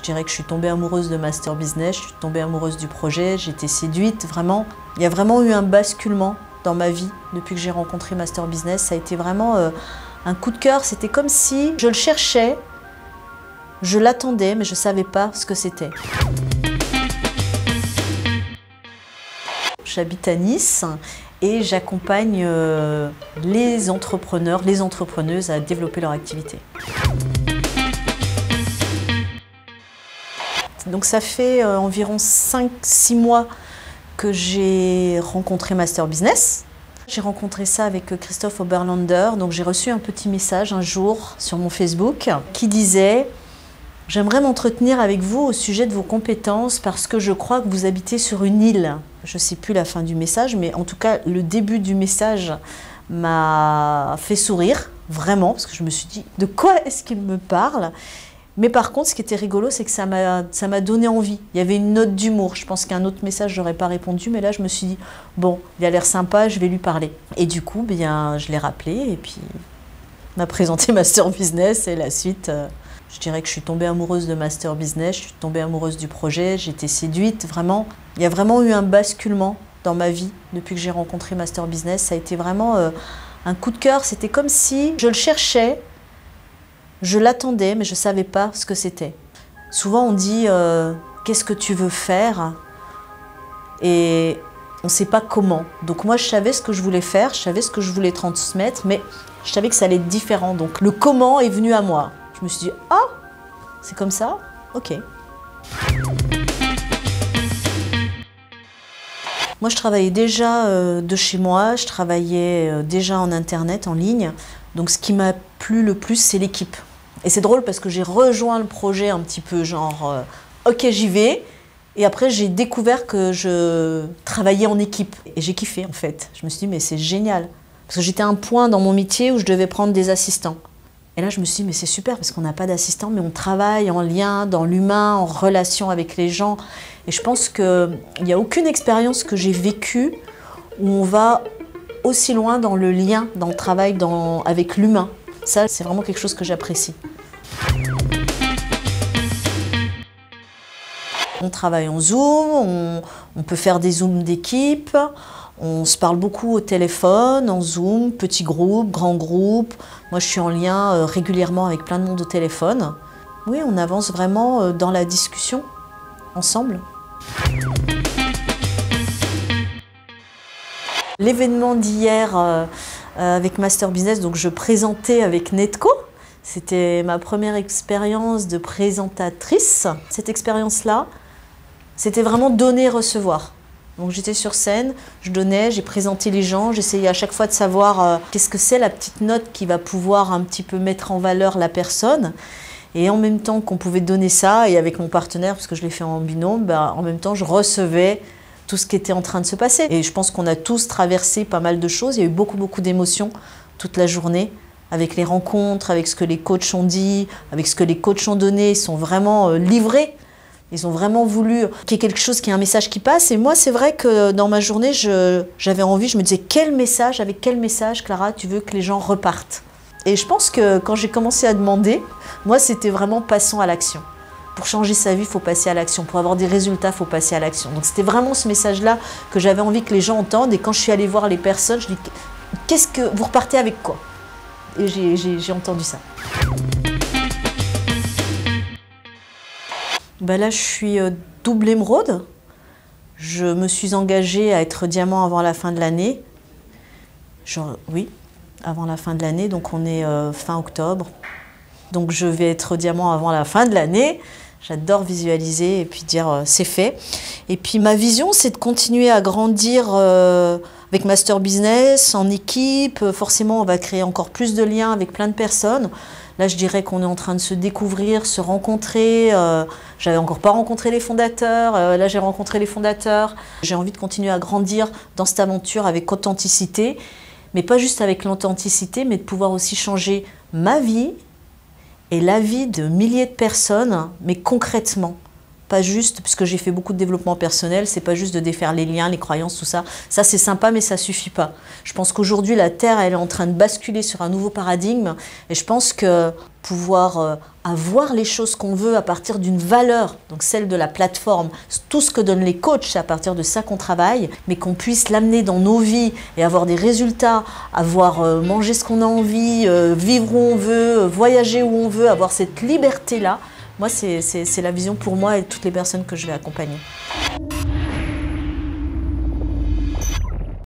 dirais que je suis tombée amoureuse de Master Business, je suis tombée amoureuse du projet, j'ai été séduite, vraiment. Il y a vraiment eu un basculement dans ma vie depuis que j'ai rencontré Master Business. Ça a été vraiment un coup de cœur, c'était comme si je le cherchais, je l'attendais, mais je ne savais pas ce que c'était. J'habite à Nice et j'accompagne les entrepreneurs, les entrepreneuses à développer leur activité. Donc ça fait environ 5-6 mois que j'ai rencontré Master Business. J'ai rencontré ça avec Christophe Oberlander, donc j'ai reçu un petit message un jour sur mon Facebook qui disait « J'aimerais m'entretenir avec vous au sujet de vos compétences parce que je crois que vous habitez sur une île. » Je ne sais plus la fin du message, mais en tout cas le début du message m'a fait sourire, vraiment, parce que je me suis dit « De quoi est-ce qu'il me parle ?» Mais par contre, ce qui était rigolo, c'est que ça m'a donné envie. Il y avait une note d'humour. Je pense qu'un autre message, je n'aurais pas répondu. Mais là, je me suis dit, bon, il a l'air sympa, je vais lui parler. Et du coup, bien, je l'ai rappelé. Et puis, on a présenté Master Business. Et la suite, je dirais que je suis tombée amoureuse de Master Business. Je suis tombée amoureuse du projet. J'ai été séduite, vraiment. Il y a vraiment eu un basculement dans ma vie depuis que j'ai rencontré Master Business. Ça a été vraiment un coup de cœur. C'était comme si je le cherchais. Je l'attendais, mais je ne savais pas ce que c'était. Souvent, on dit « Qu'est-ce que tu veux faire ?» Et on ne sait pas comment. Donc moi, je savais ce que je voulais faire, je savais ce que je voulais transmettre, mais je savais que ça allait être différent. Donc le comment est venu à moi. Je me suis dit « Ah, c'est comme ça? Ok. » Moi, je travaillais déjà de chez moi, je travaillais déjà en Internet, en ligne. Donc ce qui m'a plu le plus, c'est l'équipe. Et c'est drôle parce que j'ai rejoint le projet un petit peu genre ok, j'y vais. Et après, j'ai découvert que je travaillais en équipe. Et j'ai kiffé en fait. Je me suis dit, mais c'est génial. Parce que j'étais à un point dans mon métier où je devais prendre des assistants. Et là, je me suis dit, mais c'est super parce qu'on n'a pas d'assistants, mais on travaille en lien, dans l'humain, en relation avec les gens. Et je pense qu'il n'y a aucune expérience que j'ai vécue où on va aussi loin dans le lien, dans le travail, avec l'humain. Ça, c'est vraiment quelque chose que j'apprécie. On travaille en Zoom, on peut faire des Zooms d'équipe, on se parle beaucoup au téléphone, en Zoom, petits groupes, grands groupes. Moi, je suis en lien régulièrement avec plein de monde au téléphone. Oui, on avance vraiment dans la discussion, ensemble. L'événement d'hier avec Master Business, donc je présentais avec Netco. C'était ma première expérience de présentatrice. Cette expérience-là, c'était vraiment donner-recevoir. Donc j'étais sur scène, je donnais, j'ai présenté les gens, j'essayais à chaque fois de savoir qu'est-ce que c'est la petite note qui va pouvoir un petit peu mettre en valeur la personne. Et en même temps qu'on pouvait donner ça, et avec mon partenaire, parce que je l'ai fait en binôme, en même temps je recevais tout ce qui était en train de se passer. Et je pense qu'on a tous traversé pas mal de choses. Il y a eu beaucoup d'émotions toute la journée, avec les rencontres, avec ce que les coachs ont dit, avec ce que les coachs ont donné. Ils sont vraiment livrés. Ils ont vraiment voulu qu'il y ait quelque chose, qu'il y ait un message qui passe. Et moi, c'est vrai que dans ma journée, j'avais envie, je me disais, avec quel message, Clara, tu veux que les gens repartent? Et je pense que quand j'ai commencé à demander, moi, c'était vraiment passons à l'action. Pour changer sa vie, il faut passer à l'action. Pour avoir des résultats, il faut passer à l'action. Donc c'était vraiment ce message-là que j'avais envie que les gens entendent. Et quand je suis allée voir les personnes, je dis, qu'est-ce que vous repartez avec quoi? Et j'ai entendu ça. Là, je suis double émeraude. Je me suis engagée à être diamant avant la fin de l'année. Oui, avant la fin de l'année. Donc on est fin octobre. Donc je vais être diamant avant la fin de l'année. J'adore visualiser et puis dire c'est fait. Et puis ma vision, c'est de continuer à grandir avec Master Business, en équipe. Forcément, on va créer encore plus de liens avec plein de personnes. Là, je dirais qu'on est en train de se découvrir, se rencontrer. J'avais encore pas rencontré les fondateurs. Là, j'ai rencontré les fondateurs. J'ai envie de continuer à grandir dans cette aventure avec authenticité. Mais pas juste avec l'authenticité, mais de pouvoir aussi changer ma vie et la vie de milliers de personnes, mais concrètement. Pas juste, puisque j'ai fait beaucoup de développement personnel, c'est pas juste de défaire les liens, les croyances, tout ça. Ça, c'est sympa, mais ça suffit pas. Je pense qu'aujourd'hui, la Terre, elle est en train de basculer sur un nouveau paradigme. Et je pense que pouvoir à voir les choses qu'on veut à partir d'une valeur, donc celle de la plateforme. Tout ce que donnent les coachs, c'est à partir de ça qu'on travaille, mais qu'on puisse l'amener dans nos vies et avoir des résultats, avoir mangé ce qu'on a envie, vivre où on veut, voyager où on veut, avoir cette liberté-là. Moi, c'est la vision pour moi et toutes les personnes que je vais accompagner.